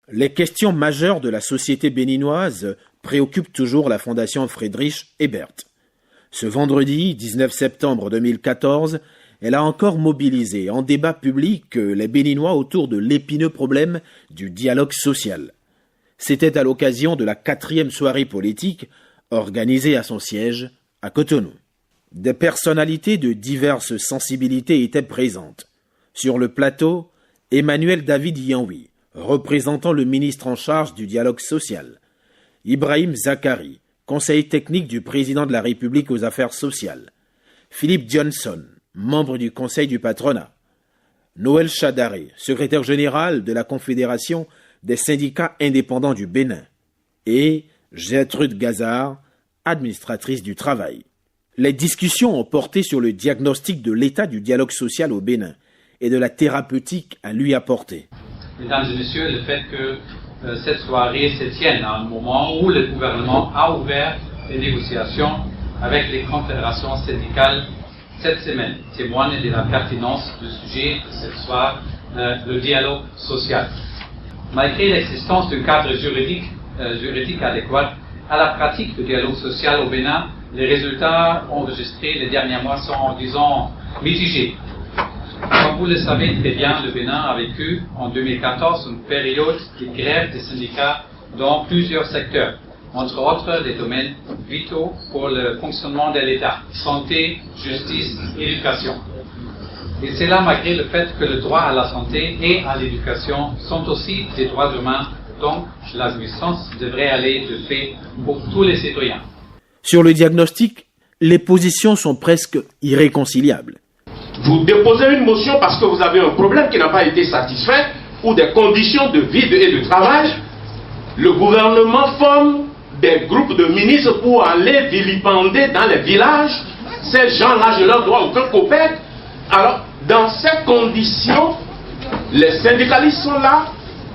Les questions majeures de la société béninoise préoccupent toujours la Fondation Friedrich Ebert. Ce vendredi 19 septembre 2014, elle a encore mobilisé en débat public les Béninois autour de l'épineux problème du dialogue social. C'était à l'occasion de la 4e soirée politique organisée à son siège à Cotonou. Des personnalités de diverses sensibilités étaient présentes. Sur le plateau, Emmanuel David Yanwi, représentant le ministre en charge du dialogue social, Ibrahim Zakari, conseiller technique du président de la République aux affaires sociales, Philippe Johnson, membre du conseil du patronat, Noël Chadaré, secrétaire général de la Confédération des syndicats indépendants du Bénin, et Gertrude Gazard, administratrice du travail. Les discussions ont porté sur le diagnostic de l'état du dialogue social au Bénin et de la thérapeutique à lui apporter. Mesdames et messieurs, le fait que cette soirée se tienne à un moment où le gouvernement a ouvert les négociations avec les confédérations syndicales cette semaine témoigne de la pertinence du sujet de ce soir, le dialogue social. Malgré l'existence d'un cadre juridique adéquat à la pratique du dialogue social au Bénin, les résultats enregistrés les derniers mois sont, disons, mitigés. Comme vous le savez très bien, le Bénin a vécu en 2014 une période de grève des syndicats dans plusieurs secteurs, entre autres des domaines vitaux pour le fonctionnement de l'État, santé, justice, éducation. Et c'est là malgré le fait que le droit à la santé et à l'éducation sont aussi des droits humains, donc la jouissance devrait aller de fait pour tous les citoyens. Sur le diagnostic, les positions sont presque irréconciliables. Vous déposez une motion parce que vous avez un problème qui n'a pas été satisfait ou des conditions de vie et de travail. Le gouvernement forme des groupes de ministres pour aller vilipender dans les villages. Ces gens-là, je leur dois aucun copec. Alors, dans ces conditions, les syndicalistes sont là,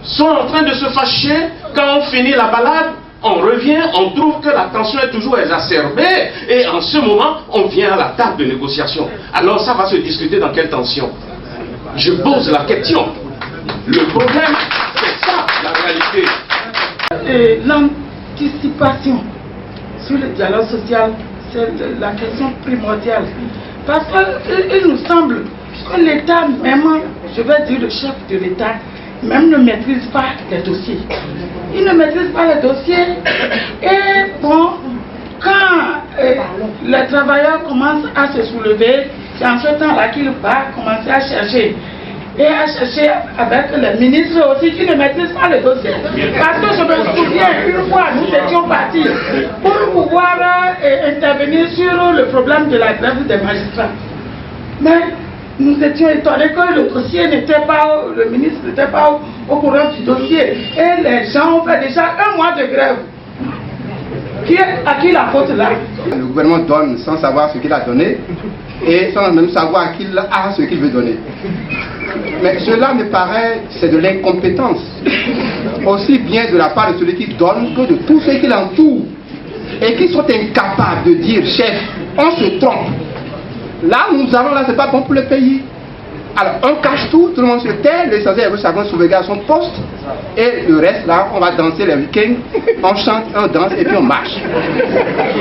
sont en train de se fâcher. Quand on finit la balade, on revient, on trouve que la tension est toujours exacerbée et en ce moment, on vient à la table de négociation. Alors ça va se discuter dans quelle tension? Je pose la question. Le problème, c'est ça la réalité. L'anticipation sur le dialogue social, c'est la question primordiale. Parce qu'il nous semble que l'État, même, je vais dire le chef de l'État, même ne maîtrise pas les dossiers. Il ne maîtrise pas les dossiers. Et bon, quand les travailleurs commencent à se soulever, c'est en ce temps-là qu'il va commencer à chercher. Et à chercher avec les ministres aussi qui ne maîtrisent pas les dossiers. Parce que je me souviens, une fois, nous étions partis pour pouvoir intervenir sur le problème de la grève des magistrats. Mais nous étions étonnés que le dossier n'était pas, le ministre n'était pas au courant du dossier. Et les gens ont fait déjà 1 mois de grève. À qui la faute là? Le gouvernement donne sans savoir ce qu'il a donné et sans même savoir qu'il a ce qu'il veut donner. Mais cela me paraît, c'est de l'incompétence, aussi bien de la part de celui qui donne que de tous ceux qui l'entourent et qui sont incapables de dire, chef, on se trompe. Là où nous allons, là, c'est pas bon pour le pays. Alors, on cache tout, tout le monde se tait, l'essentiel est que chacun sauvegarde son poste, et le reste, là, on va danser les week-ends, on chante, on danse, et puis on marche.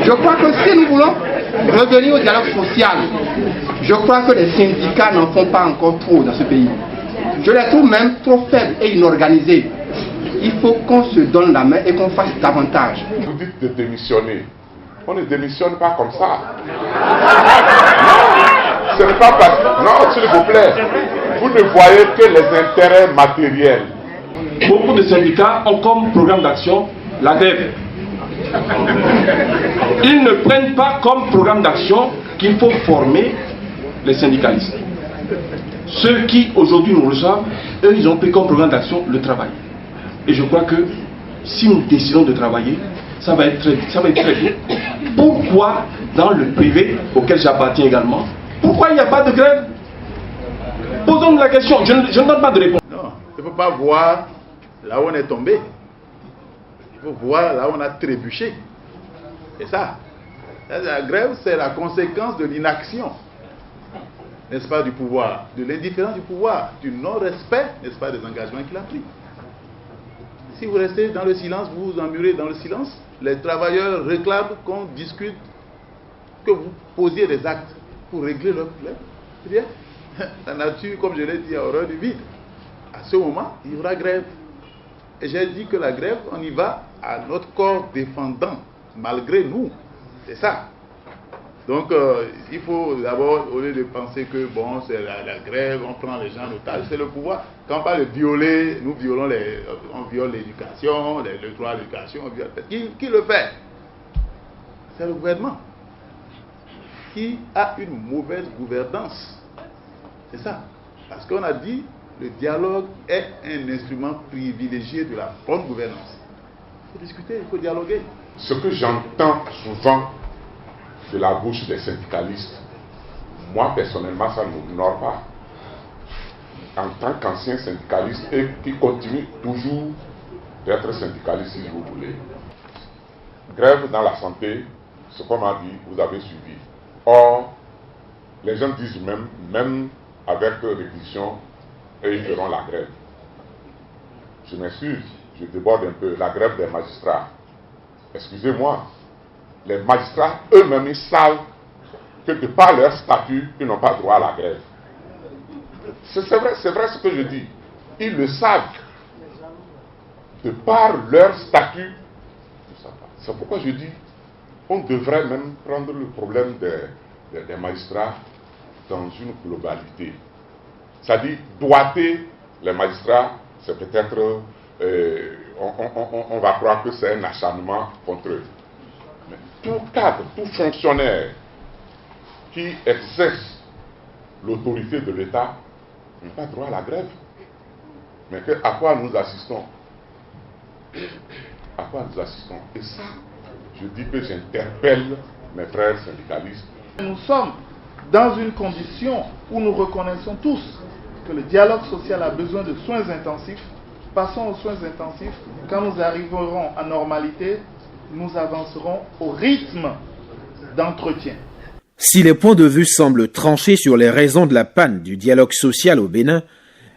Je crois que si nous voulons revenir au dialogue social, je crois que les syndicats n'en font pas encore trop dans ce pays. Je les trouve même trop faibles et inorganisés. Il faut qu'on se donne la main et qu'on fasse davantage. Vous dites de démissionner. On ne démissionne pas comme ça. Non, ce n'est pas parce... Non, s'il vous plaît. Vous ne voyez que les intérêts matériels. Beaucoup de syndicats ont comme programme d'action la grève. Ils ne prennent pas comme programme d'action qu'il faut former les syndicalistes. Ceux qui aujourd'hui nous reçoivent, eux, ils ont pris comme programme d'action le travail. Et je crois que si nous décidons de travailler, ça va être très bien. Pourquoi dans le privé, auquel j'appartiens également, pourquoi il n'y a pas de grève? Posons-nous la question, je ne donne pas de réponse. Non, il ne faut pas voir là où on est tombé. Il faut voir là où on a trébuché. Et ça, la grève, c'est la conséquence de l'inaction, n'est-ce pas, du pouvoir, de l'indifférence du pouvoir, du non-respect, n'est-ce pas, des engagements qu'il a pris. Si vous restez dans le silence, vous vous emmurez dans le silence. Les travailleurs réclament qu'on discute, que vous posiez des actes pour régler leurs problèmes. Eh bien, la nature, comme je l'ai dit, a horreur du vide. À ce moment, il y aura grève. Et j'ai dit que la grève, on y va à notre corps défendant, malgré nous. C'est ça. Donc, il faut d'abord, au lieu de penser que, bon, c'est la grève, on prend les gens en otage, c'est le pouvoir. Quand on parle de violer, nous violons on viole l'éducation, le droit à l'éducation, qui le fait? C'est le gouvernement qui a une mauvaise gouvernance. C'est ça. Parce qu'on a dit, le dialogue est un instrument privilégié de la bonne gouvernance. Il faut discuter, il faut dialoguer. Ce que j'entends souvent de la bouche des syndicalistes, moi personnellement ça ne m'ignore pas. En tant qu'ancien syndicaliste et qui continue toujours d'être syndicaliste si vous voulez. Grève dans la santé, ce qu'on m'a dit, vous avez suivi. Or, les gens disent même avec réquisition, et ils feront la grève. Je m'excuse, je déborde un peu, la grève des magistrats. Excusez-moi, les magistrats eux-mêmes ils savent que de par leur statut, ils n'ont pas droit à la grève. C'est vrai ce que je dis. Ils le savent. De par leur statut, c'est pourquoi je dis, on devrait même prendre le problème des magistrats dans une globalité. C'est-à-dire, doiter les magistrats, c'est peut-être, on va croire que c'est un acharnement contre eux. Mais tout cadre, tout fonctionnaire qui exerce l'autorité de l'État n'a pas droit à la grève. Mais à quoi nous assistons? À quoi nous assistons? Et ça, je dis que j'interpelle mes frères syndicalistes. Nous sommes dans une condition où nous reconnaissons tous que le dialogue social a besoin de soins intensifs. Passons aux soins intensifs. Quand nous arriverons à normalité, nous avancerons au rythme d'entretien. Si les points de vue semblent tranchés sur les raisons de la panne du dialogue social au Bénin,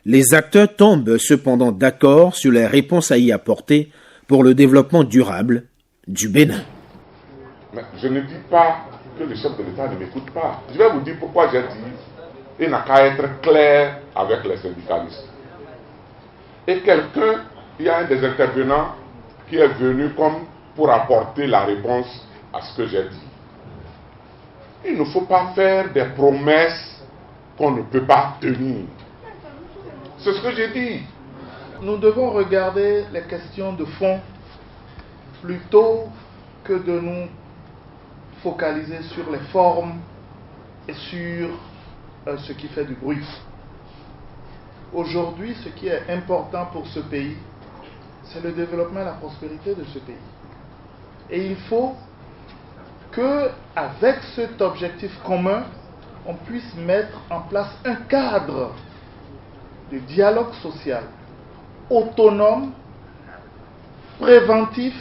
les acteurs tombent cependant d'accord sur les réponses à y apporter pour le développement durable du Bénin. Mais je ne dis pas que le chef de l'État ne m'écoute pas. Je vais vous dire pourquoi j'ai dit, il n'a qu'à être clair avec les syndicalistes. Et il y a un des intervenants qui est venu comme pour apporter la réponse à ce que j'ai dit. Il ne faut pas faire des promesses qu'on ne peut pas tenir. C'est ce que j'ai dit. Nous devons regarder les questions de fond plutôt que de nous focaliser sur les formes et sur ce qui fait du bruit. Aujourd'hui, ce qui est important pour ce pays, c'est le développement et la prospérité de ce pays. Et il faut qu'avec cet objectif commun, on puisse mettre en place un cadre de dialogue social autonome, préventif,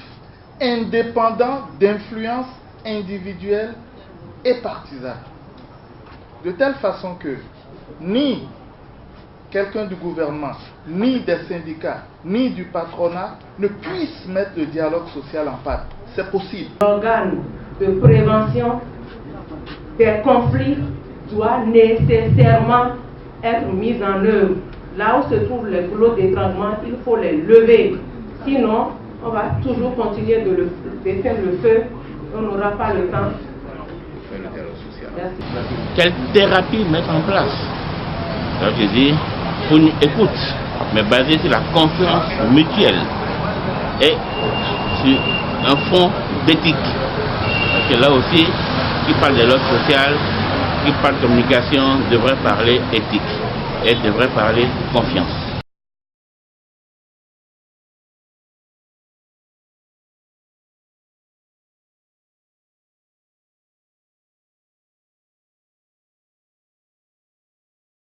indépendant d'influences individuelles et partisanes. De telle façon que ni quelqu'un du gouvernement, ni des syndicats, ni du patronat ne puissent mettre le dialogue social en panne. C'est possible. L'organe de prévention des conflits doit nécessairement être mis en œuvre. Là où se trouvent les goulots d'étranglement, il faut les lever. Sinon, on va toujours continuer de faire le feu. On n'aura pas le temps. Quelle thérapie mettre en place? Donc je dis, pour une écoute, mais basée sur la confiance mutuelle et sur un fond d'éthique. Parce que là aussi, qui parle de l'ordre social, qui parle de communication, devrait parler éthique et devrait parler confiance.